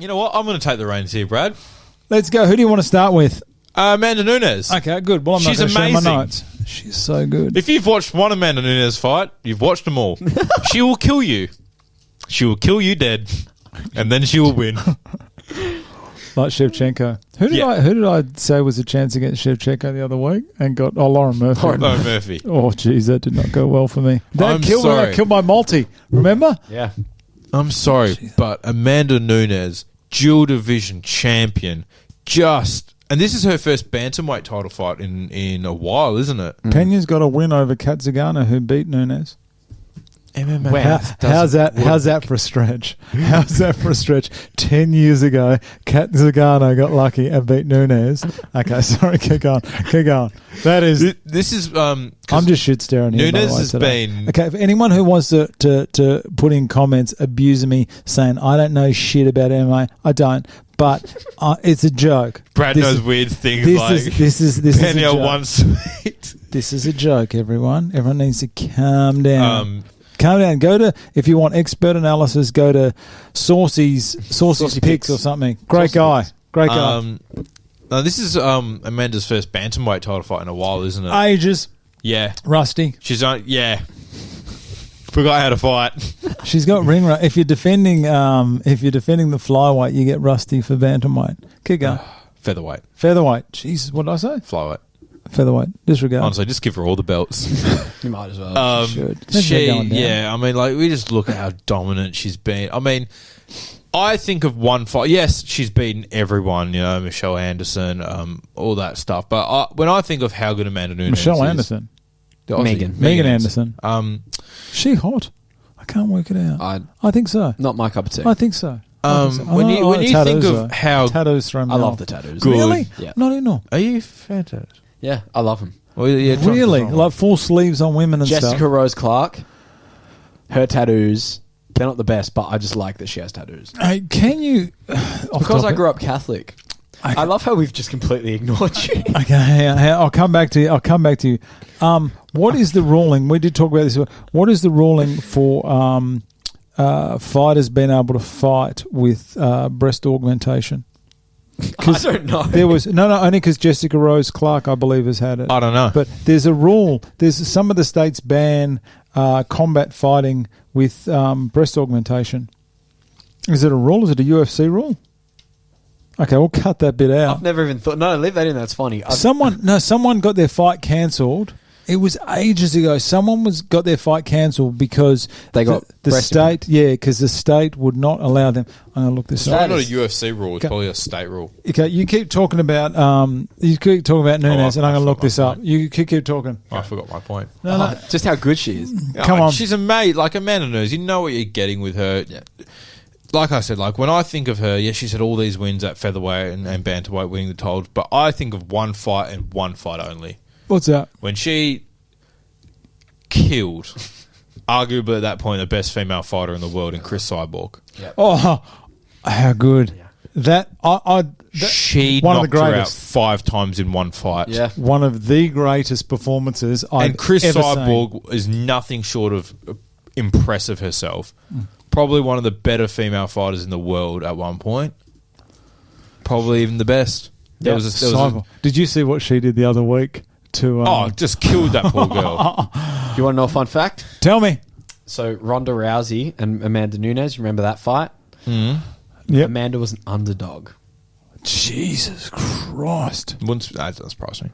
You know what? I'm going to take the reins here, Brad. Let's go. Who do you want to start with? Amanda Nunes. Okay, good. Well, I'm not She's going to share my amazing. notes. She's so good. If you've watched one Amanda Nunes fight, you've watched them all. She will kill you. She will kill you dead, and then she will win. Like Shevchenko. Who did I say was a chance against Shevchenko the other week and got Lauren Murphy? Lauren Murphy. Oh, geez, that did not go well for me. I'm sorry. That killed my multi. Remember? Yeah. I'm sorry, but Amanda Nunes, dual division champion, and this is her first bantamweight title fight in a while, isn't it? Pena's got a win over Kat Zagana, who beat Nunes. MMA. How's that for a stretch? How's that for a stretch? 10 years ago, Kat Zagano got lucky and beat Nunes. Okay, sorry, keep going. That is... This is... I'm just shit staring here. Nunes has been... Okay, for anyone who wants to put in comments abusing me, saying, I don't know shit about MMA, I don't. But it's a joke. Brad knows weird things like this is Pena one sweet. This is a joke, everyone. Everyone needs to calm down. Calm down. Go to, if you want expert analysis, go to Saucy's Picks or something. Great guy. No, this is Amanda's first bantamweight title fight in a while, isn't it? Ages. Yeah. Rusty. She's on. Yeah. Forgot how to fight. She's got ring rust. If you're defending the flyweight, you get rusty for bantamweight. Keep going. Featherweight. Jesus, what did I say? Flyweight. Featherweight. Disregard. Honestly, just give her all the belts. You might as well. I mean, like, we just look at how dominant she's been. I mean, I think of one fight. Yes, she's beaten everyone, you know, Michelle Anderson, all that stuff. But when I think of how good Amanda Nunes is... Michelle Anderson. Megan Anderson. She hot? I can't work it out. I think so. Not my cup of tea. I think so. When you think of how... Tattoos throw me I love off. the tattoos. Good. Really? Yeah. Not in all. Are you fantastic? Yeah, I love them. Well, yeah, Really? Like full sleeves on women and Jessica stuff? Rose Clark, her tattoos, they're not the best, but I just like that she has tattoos. Hey, can you... Because I grew up Catholic. I love how we've just completely ignored you. Okay, I'll come back to you. What is the ruling? We did talk about this. What is the ruling for fighters being able to fight with breast augmentation? I don't know. There was only because Jessica Rose Clark, I believe, has had it. I don't know. But there's a rule. There's some of the states ban combat fighting with breast augmentation. Is it a rule? Is it a UFC rule? Okay, we'll cut that bit out. I've never even thought. No, leave that in. That's funny. Someone got their fight cancelled. It was ages ago. Someone got their fight cancelled because they got the state. Yeah, because the state would not allow them. I'm gonna look this up. It's not a UFC rule. It's probably a state rule. Okay, you keep talking about Nunes, and I'm gonna look this up. You keep talking. I forgot my point. No. Just how good she is. Come on, she's a mate. Like Amanda Nunes, you know what you're getting with her. Yeah. Like I said, like when I think of her, yes, she's had all these wins at featherweight and bantamweight, winning the titles. But I think of one fight and one fight only. What's that? When she killed, arguably at that point, the best female fighter in the world in Chris Cyborg. Yep. Oh, how good! Yeah. She one knocked of the her out greatest. 5 times in one fight. Yeah. One of the greatest performances I've and Chris ever Cyborg seen. is nothing short of impressive herself. Probably one of the better female fighters in the world at one point. Probably even the best. Did you see what she did the other week? Just killed that poor girl. You want to know a fun fact? Tell me. So Ronda Rousey and Amanda Nunes, remember that fight? Mm-hmm. Yep. Amanda was an underdog. Jesus Christ. That doesn't surprise me.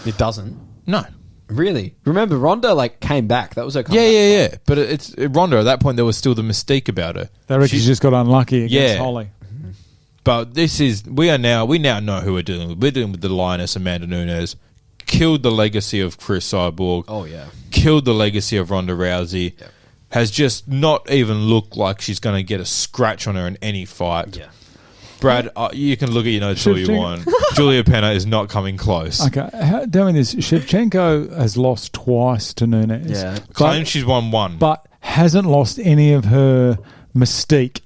It doesn't. No. Really? Remember, Ronda came back. That was her comeback. Yeah. But it's Ronda. At that point, there was still the mystique about her. They reckon she just got unlucky against Holly. But we now know who we're dealing with. We're dealing with the lioness Amanda Nunes. Killed the legacy of Chris Cyborg. Oh yeah. Killed the legacy of Ronda Rousey. Yep. Has just not even looked like she's going to get a scratch on her in any fight. Yeah. Brad, you can look at your notes all you want. Julia Pena is not coming close. Okay, tell me this. Shevchenko has lost twice to Nunes. Yeah. Claims she's won one. But hasn't lost any of her mystique.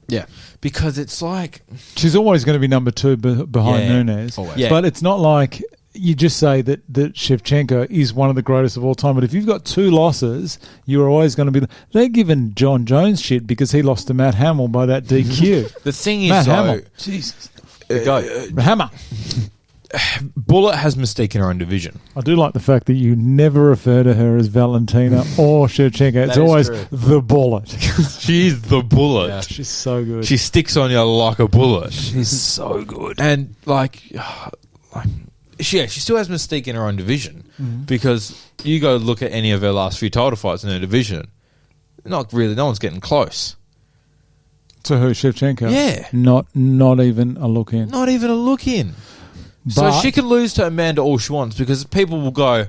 Yeah. Because it's like... She's always going to be number 2 behind Nunes. Always. Yeah. But it's not like... you just say that Shevchenko is one of the greatest of all time. But if you've got 2 losses, you're always going to be. They're giving John Jones shit because he lost to Matt Hamill by that DQ. The thing is, Matt though, Hamill, Jesus, Hammer. Bullet has Mystique in her own division. I do like the fact that you never refer to her as Valentina or Shevchenko. It's always true. the Bullet. She's the Bullet. Yeah. She's so good. She sticks on you like a bullet. She's so good. And she still has Mystique in her own division because you go look at any of her last few title fights in her division. Not really. No one's getting close. To who, Shevchenko? Yeah. Not even a look in. Not even a look in. So But- she can lose to Amanda all she wants because people will go,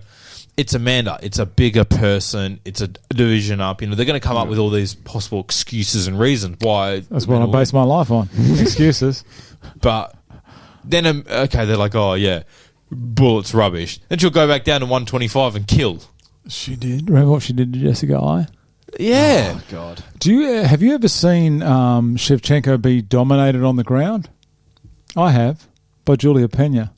it's Amanda. It's a bigger person. It's a division up. You know, they're going to come up with all these possible excuses and reasons why. That's what I base my life on. Excuses. But then, okay, they're like, oh, yeah, Bullet's rubbish. Then she'll go back down to 125 and kill. She did. Remember what she did to Jessica Ai? Yeah. Oh, God. Have you ever seen Shevchenko be dominated on the ground? I have, by Julia Pena.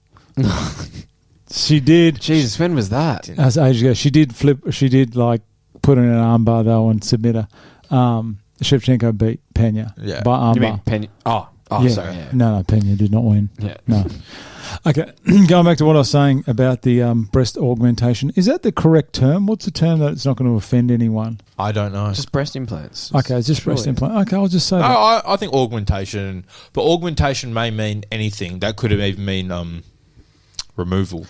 She did. Jesus, when was that? As ages ago, she did flip. She did like put in an armbar though and submit her. Shevchenko beat Pena by armbar. You mean Penny? Oh, yeah. sorry. Yeah. No, Pena did not win. Yeah. No. Okay, going back to what I was saying about the breast augmentation. Is that the correct term? What's the term that it's not going to offend anyone? I don't know. Just breast implants. Okay, it's just breast implant. Okay, I'll just say No, that. I think augmentation, but augmentation may mean anything. That could even mean removal.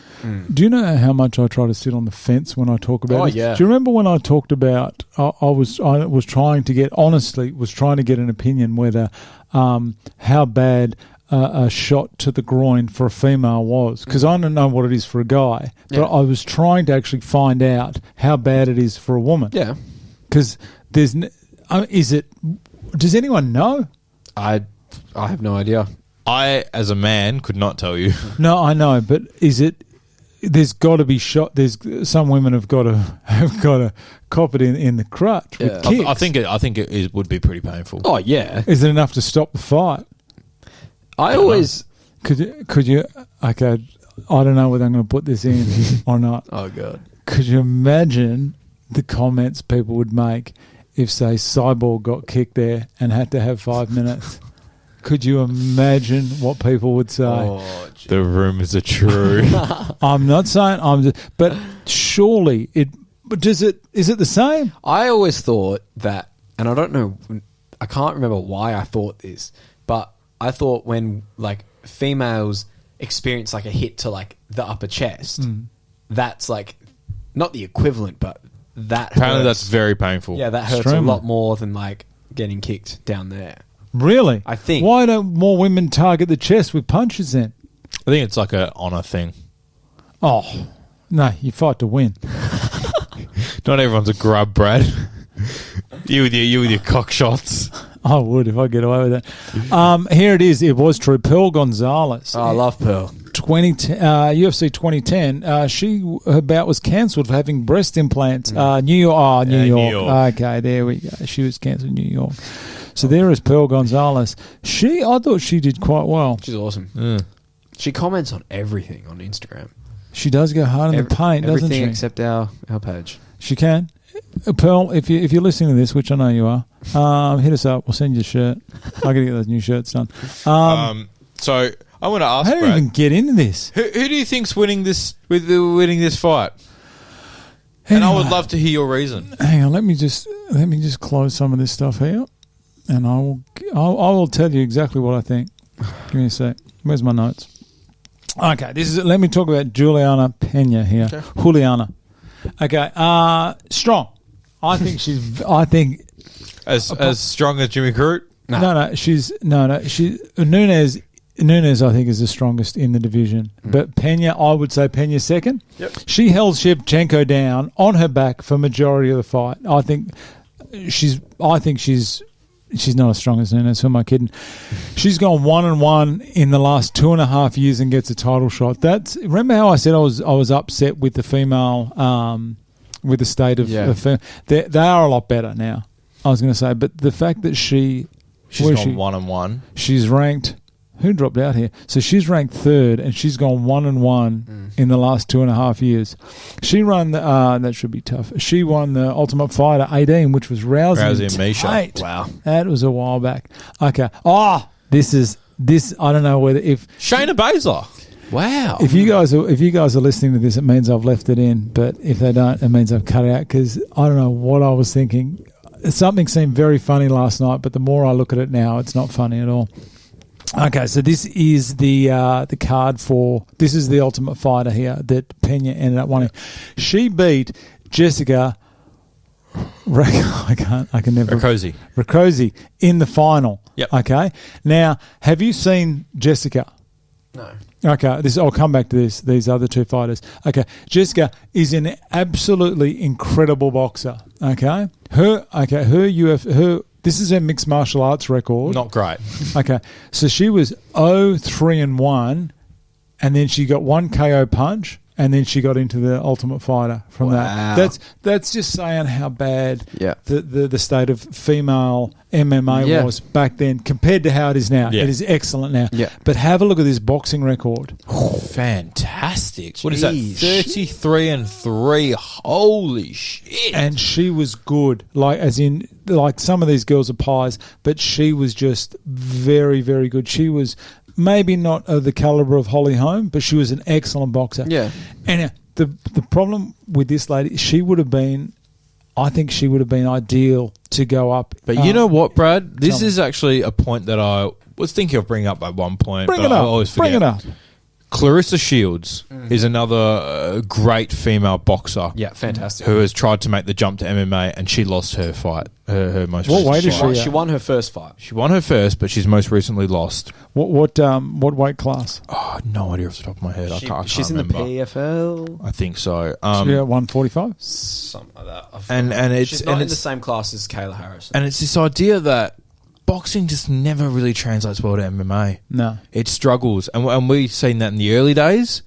Do you know how much I try to sit on the fence when I talk about it? Yeah. Do you remember when I talked about I was trying to get an opinion whether how bad a shot to the groin for a female was, because I don't know what it is for a guy, but I was trying to actually find out how bad it is for a woman. Yeah. Because does anyone know? I have no idea. I, as a man, could not tell you. No, I know, but there's got to be shot. There's some women have got to cop it in the crutch with kicks. I think it would be pretty painful. Oh, yeah. Is it enough to stop the fight? I always... Could you? Okay, I don't know whether I'm going to put this in or not. Oh, God. Could you imagine the comments people would make if, say, Cyborg got kicked there and had to have 5 minutes? Could you imagine what people would say? Oh, The rumors are true. I'm not saying but surely it. But is it the same? I always thought that, and I don't know, I can't remember why I thought this, but I thought when like females experience like a hit to like the upper chest, that's like not the equivalent, but that Apparently, hurts. that's very painful. Yeah, that hurts Extremely. a lot more than like getting kicked down there. Really? I think. Why don't more women target the chest with punches then? I think it's like a honour thing. Oh, no, you fight to win. Not everyone's a grub, Brad. you with your cock shots. I would if I get away with that. Here it is. It was true. Pearl Gonzalez. Oh, I love Pearl. UFC 2010. Her bout was cancelled for having breast implants. New York. New York. Okay, there we go. She was cancelled in New York. So there is Pearl Gonzalez. I thought she did quite well. She's awesome. She comments on everything on Instagram. She does go hard in the paint, doesn't she? Everything except our page. She can. Pearl, if you're listening to this, which I know you are, hit us up. We'll send you a shirt. I got to get those new shirts done. So I want to ask, How do you Brad, even get into this? who do you think's winning this fight? And I would love to hear your reason. Hang on, let me just close some of this stuff here, and I will tell you exactly what I think. Give me a sec. Where's my notes? Okay, let me talk about Juliana Pena here. Okay. Juliana. Okay, strong. I think she's. As strong as Jimmy Crute? No. She's Nunes. Nunes, I think, is the strongest in the division. But Pena, I would say Pena second. Yep. She held Shevchenko down on her back for majority of the fight. I think she's not as strong as Nunes. Who am I kidding? She's gone 1-1 in the last 2.5 years and gets a title shot. Remember how I said I was upset with the female, with the state of female. They are a lot better now. I was going to say, but the fact that she's gone 1-1. She's ranked Who dropped out here? So she's ranked third, and she's gone 1-1 in the last 2.5 years. She run the that should be tough. She won the Ultimate Fighter 18, which was Rousey and Misha. Tate. Wow, that was a while back. Okay. Oh, this. I don't know whether if Shayna Baszler. Wow. If you guys are listening to this, it means I've left it in. But if they don't, it means I've cut it out because I don't know what I was thinking. Something seemed very funny last night, but the more I look at it now, it's not funny at all. Okay, so this is the card for this is the Ultimate Fighter here that Pena ended up winning. She beat Jessica. I can never. Rakoczy in the final. Yep. Okay. Now, have you seen Jessica? No. Okay, I'll come back to these other two fighters. Okay, Jessica is an absolutely incredible boxer. Okay, her this is her mixed martial arts record. Not great. Okay, so she was 0-3-1, and then she got one KO punch, and then she got into the Ultimate Fighter from that. That's just saying how bad the state of female MMA was back then compared to how it is now. Yeah. It is excellent now. Yeah. But have a look at this boxing record. Fantastic. What is that? 33-3. Holy shit. And she was good. Like some of these girls are pies, but she was just very, very good. She was maybe not of the caliber of Holly Holm, but she was an excellent boxer. Yeah. And the problem with this lady, I think she would have been ideal to go up. But you know what, Brad? This is actually a point that I was thinking of bringing up at one point. Bring it up. Clarissa Shields is another great female boxer. Yeah, fantastic. Who has tried to make the jump to MMA, and she lost her fight. Her most What recent weight is fight. she? She won her first fight. She won her first, but she's most recently lost. What weight class? Oh, no idea off the top of my head. I can't She's remember. in the PFL. I think so. She at 145? Something like that. She's not in the same class as Kayla Harrison. And it's this idea that boxing just never really translates well to MMA. No. It struggles. And we've seen that in the early days.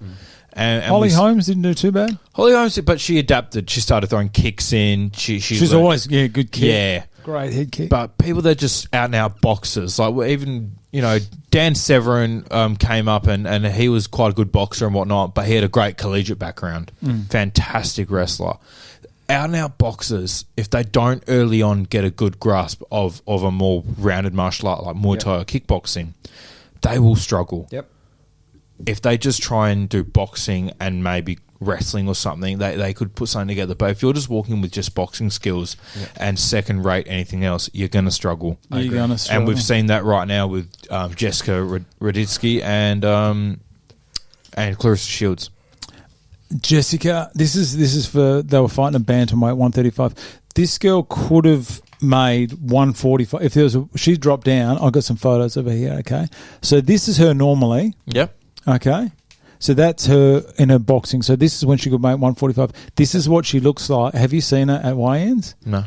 And Holly Holmes didn't do too bad? Holly Holmes, but she adapted. She started throwing kicks in. She's always, good kick. Yeah. Great head kick. But people that are just out and out boxers, like even, Dan Severin came up and he was quite a good boxer and whatnot, but he had a great collegiate background. Fantastic wrestler. Out and out boxers, if they don't early on get a good grasp of a more rounded martial art like Muay Thai or kickboxing, they will struggle. Yep. If they just try and do boxing and maybe wrestling or something, they could put something together. But if you're just walking with just boxing skills and second rate anything else, you're going to struggle. You're going to struggle. And we've seen that right now with Jessica Raditsky and Clarissa Shields. Jessica, this is for they were fighting a bantamweight 135. This girl could have made 145 if there was she dropped down. I've got some photos of her here. Okay, so this is her normally. Yep. Okay, so that's her in her boxing. So this is when she could make 145. This is what she looks like. Have you seen her at weigh-ins? No.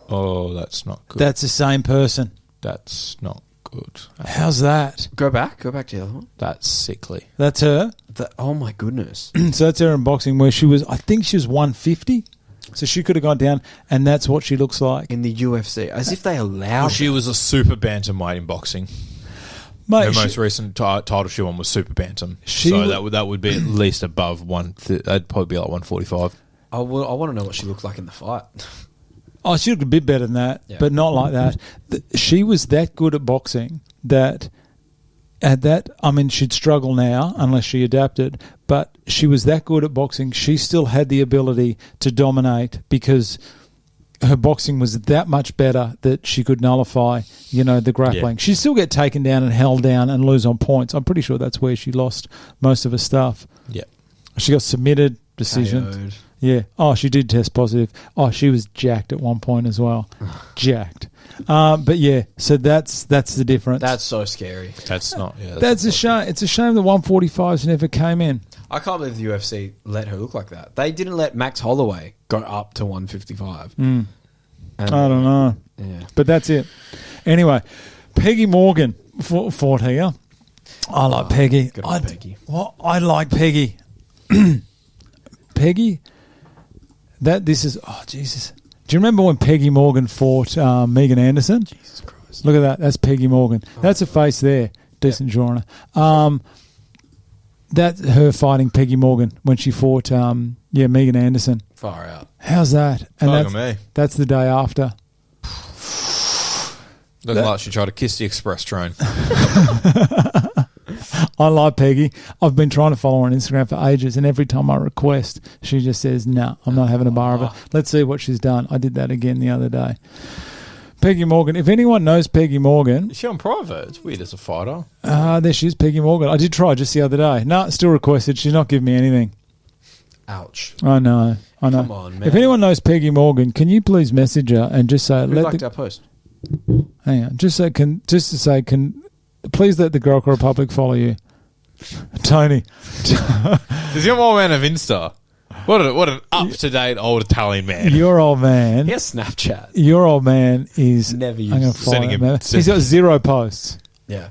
Oh, that's not good. That's the same person. That's not good. How's that? Go back to the other one. That's sickly. That's her. Oh my goodness. So that's her in boxing where she was, I think she was 150. So she could have gone down, and that's what she looks like. In the UFC. As if they allow She was a super bantamweight in boxing. Mate, her most recent title she won was super bantam. So that would be at least above that'd probably be like 145. I want to know what she looked like in the fight. Oh, she looked a bit better than that, but not like that. She was that good at boxing that she'd struggle now unless she adapted, but she was that good at boxing. She still had the ability to dominate because her boxing was that much better that she could nullify, the grappling. She'd still get taken down and held down and lose on points. I'm pretty sure that's where she lost most of her stuff. Yeah. She got submitted, decision. KO'd. Yeah. Oh, she did test positive. Oh, she was jacked at one point as well. Jacked. But yeah, so that's the difference. That's so scary. That's not. Yeah, that's a shame. It's a shame the 145s never came in. I can't believe the UFC let her look like that. They didn't let Max Holloway go up to 155. I don't know. Yeah. But that's it. Anyway, Peggy Morgan fought here. I like Peggy. Peggy. Well, I like Peggy. Peggy. This is. Oh Jesus! Do you remember when Peggy Morgan fought Megan Anderson? Jesus Christ. Look at that. That's Peggy Morgan. That's a face there. Decent Juliana. That's her fighting Peggy Morgan when she fought, Megan Anderson. Far out. How's that? And that's the day after. Looking like she tried to kiss the express train. I like Peggy. I've been trying to follow her on Instagram for ages, and every time I request, she just says, "No, I'm not having a bar of her." Let's see what she's done. I did that again the other day. Peggy Morgan. If anyone knows Peggy Morgan... Is she on private? It's weird as a fighter. There she is, Peggy Morgan. I did try just the other day. No, still requested. She's not giving me anything. Ouch. I know. Come on, man. If anyone knows Peggy Morgan, can you please message her and just say... Who liked our post? Hang on. Just to say, please let the Goroka Republic follow you. Tony. Does your old man have Insta? What an up-to-date old Italian man. Your old man. He has Snapchat. Your old man is... Never I'm going used to follow him. He's got 0 posts. Yeah.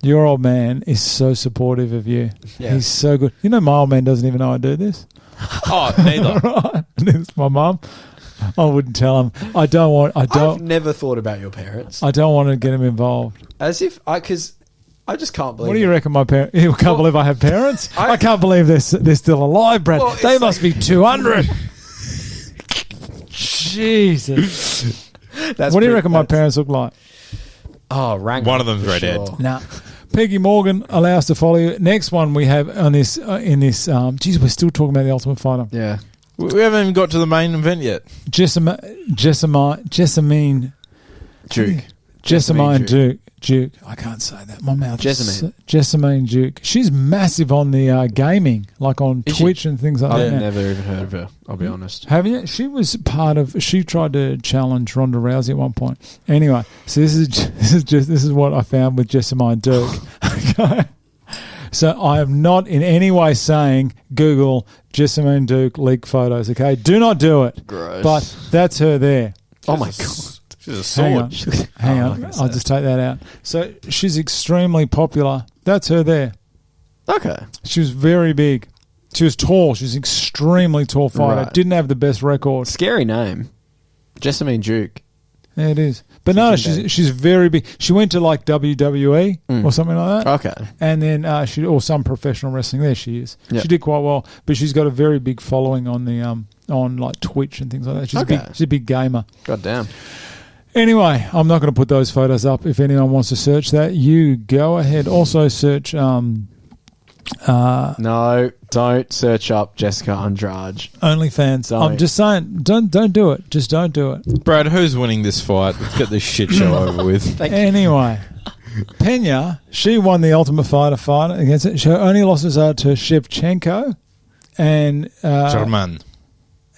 Your old man is so supportive of you. Yeah. He's so good. You know my old man doesn't even know I do this. Oh, neither. Right. It's my mum. I wouldn't tell him. I've never thought about your parents. I don't want to get him involved. Because I just can't believe. What do you reckon my parents... You can't believe I have parents? I can't believe they're still alive, Brad. Well, they must be 200. Jesus. What do you reckon my parents look like? Oh, rank. One of them's redhead. Nah. Peggy Morgan, allow us to follow you. Next one we have on this, we're still talking about the Ultimate Fighter. Yeah. We haven't even got to the main event yet. Jessamine Duke. I can't say that. My mouth. Jessamine Duke. She's massive on the gaming, like on Twitch and things like that. I've never even heard of her, I'll be honest. Haven't you? She was she tried to challenge Ronda Rousey at one point. Anyway, so this is what I found with Jessamine Duke. Okay. So I am not in any way saying Google Jessamine Duke leak photos, okay? Do not do it. Gross. But that's her there. Oh my God. She's a sword. Hang on. I'll just take that out. So she's extremely popular. That's her there. Okay. She was very big. She was tall. She's an extremely tall fighter. Right. Didn't have the best record. Scary name. Jessamine Duke. Yeah, it is. But no, she's very big. She went to like WWE or something like that. Okay. And then or some professional wrestling. There she is. Yep. She did quite well. But she's got a very big following on the on like Twitch and things like that. She's a big gamer. God damn. Anyway, I'm not going to put those photos up. If anyone wants to search that, you go ahead. Also search... no, don't search up Jessica Andrade. OnlyFans. Don't. I'm just saying, don't do it. Just don't do it. Brad, who's winning this fight? Let's get this shit show over with. Anyway, Pena, she won the Ultimate Fighter fight against it. Her only losses are to Shevchenko and... German.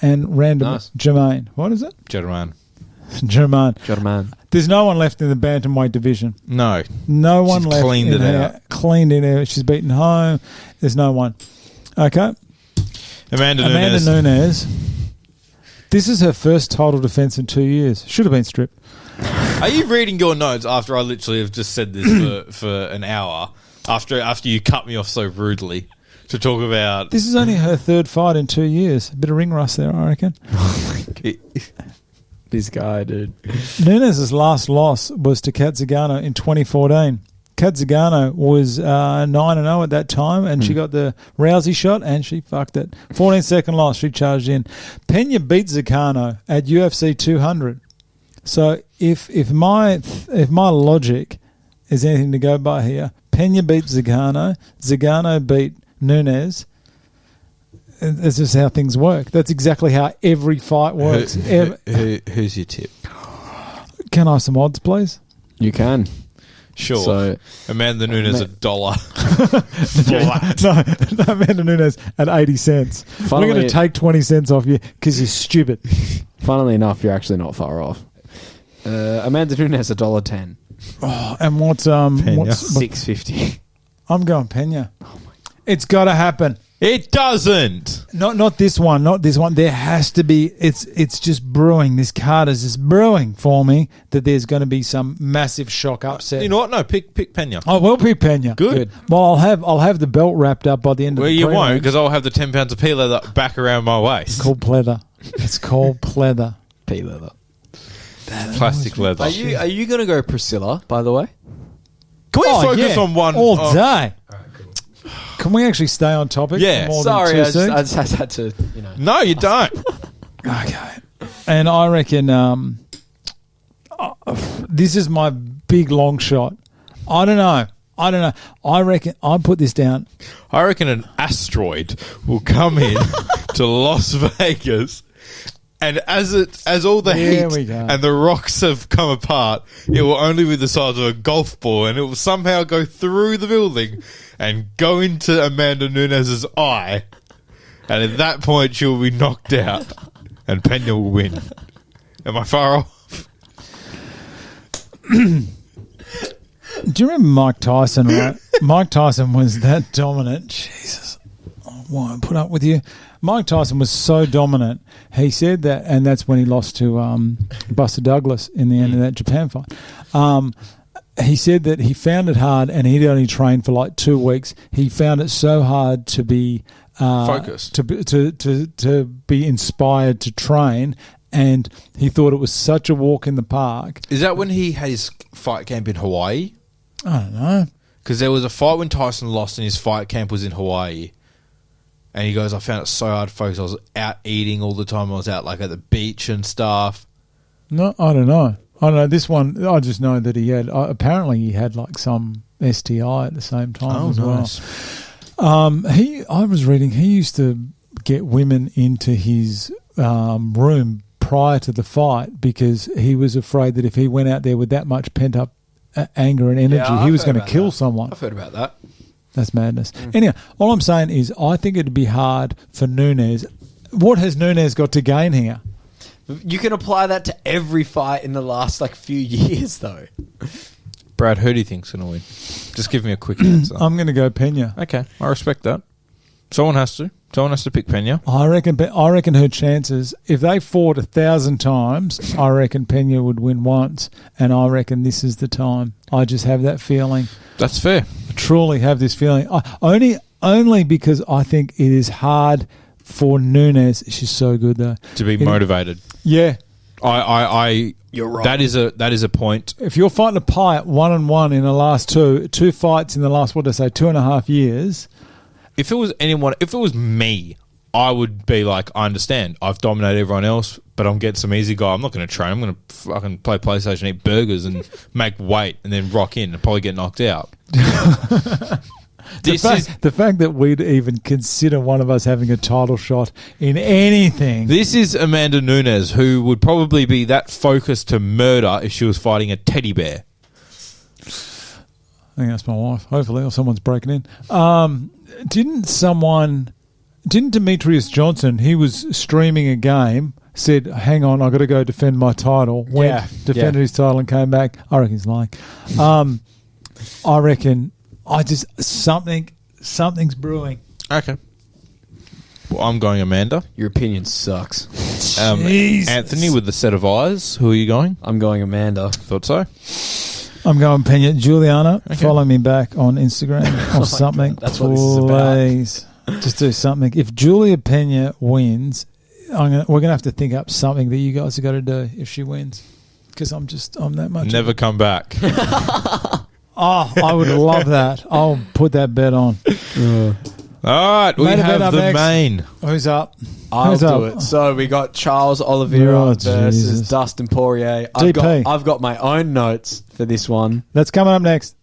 And random... Nice. Jermaine. What is it? German. German. There's no one left in the bantamweight division. No. No one She's left. Cleaned it out. Cleaned it out. She's beaten home. There's no one. Okay. Amanda Nunes. This is her first title defense in 2 years. Should have been stripped. Are you reading your notes after I literally have just said this for an hour? After you cut me off so rudely to talk about... This is only her third fight in 2 years. A bit of ring rust there, I reckon. This guy, dude. Nunes' last loss was to Kat Zingano in 2014. Kat Zingano was 9-0 at that time, and she got the Rousey shot, and she fucked it. 14-second loss. She charged in. Pena beat Zingano at UFC 200. So if my logic is anything to go by here, Pena beat Zingano. Zingano beat Nunes. That's just how things work. That's exactly how every fight works. Who's your tip? Can I have some odds, please? You can. Sure. So, Amanda Nunes $1. No, Amanda Nunes at 80 cents. We're going to take 20 cents off you because you're stupid. Funnily enough, you're actually not far off. Amanda Nunes $1.10. Oh, and what's $6.50. I'm going Pena. Oh my God. It's got to happen. It doesn't. Not this one. Not this one. There has to be. It's just brewing. This card is just brewing for me that there's going to be some massive shock upset. You know what? No, pick Pena. I will pick Pena. Good. Well, I'll have the belt wrapped up by the end of the you won't, because I'll have the 10 pounds of pea leather back around my waist. It's called pleather. It's called pleather. Pea leather. Plastic leather. Are you going to go Priscilla, by the way? Can we focus on one? all day? All right, cool. Can we actually stay on topic? Yeah. For more Sorry, than I 2 just had to, No, you don't. Okay. And I reckon this is my big long shot. I don't know. I reckon I put this down. I reckon an asteroid will come in to Las Vegas, and as all the There heat we go. and the rocks have come apart, it will only be the size of a golf ball, and it will somehow go through the building and go into Amanda Nunes' eye, and at that point she will be knocked out, and Pena will win. Am I far off? Do you remember Mike Tyson, right? Mike Tyson was that dominant. Jesus. I won't put up with you. Mike Tyson was so dominant. He said that, and that's when he lost to Buster Douglas in the end of that Japan fight. He said that he found it hard, and he'd only trained for like 2 weeks. He found it so hard to be focused, to be inspired to train, and he thought it was such a walk in the park. Is that when he had his fight camp in Hawaii? I don't know. Because there was a fight when Tyson lost and his fight camp was in Hawaii. And he goes, I found it so hard to focus. I was out eating all the time. I was out like at the beach and stuff. No, I don't know. This one, I just know that he had, apparently he had like some STI at the same time as well. I was reading, he used to get women into his room prior to the fight because he was afraid that if he went out there with that much pent-up anger and energy, he was going to kill someone. I've heard about that. That's madness. Anyway, all I'm saying is I think it'd be hard for Nunes. What has Nunes got to gain here? You can apply that to every fight in the last few years, though. Brad, who do you think's going to win? Just give me a quick answer. I'm going to go Pena. Okay, I respect that. Someone has to pick Pena. I reckon her chances, if they fought 1,000 times, I reckon Pena would win once, and I reckon this is the time. I just have that feeling. That's fair. I truly have this feeling. Only because I think it is hard for Nunes. She's so good though. To be motivated. Yeah. You're right. That is a point. If you're fighting a pie at 1-1 in the last two fights in the last 2.5 years. If it was me, I would be like, I understand. I've dominated everyone else, but I'm getting some easy guy. I'm not going to train. I'm going to fucking play PlayStation, eat burgers, and make weight, and then rock in and probably get knocked out. The fact that we'd even consider one of us having a title shot in anything. This is Amanda Nunes, who would probably be that focused to murder if she was fighting a teddy bear. I think that's my wife, hopefully, or someone's breaking in. Didn't Demetrius Johnson, he was streaming a game, said, hang on, I've got to go defend my title, defended his title and came back. I reckon he's lying. I reckon something's brewing. Okay. Well, I'm going Amanda. Your opinion sucks. Anthony with the set of eyes. Who are you going? I'm going Amanda. Thought so. I'm going Pena. Juliana, follow me back on Instagram or something. That's what this is about. Please. Just do something. If Julia Pena wins, we're gonna have to think up something that you guys have got to do if she wins, because I'm that much. Never come back. Oh, I would love that. I'll put that bet on. All right, we have the main. Who's up? I'll do it. So we got Charles Oliveira versus Jesus. Dustin Poirier. DP. I've got my own notes for this one. That's coming up next.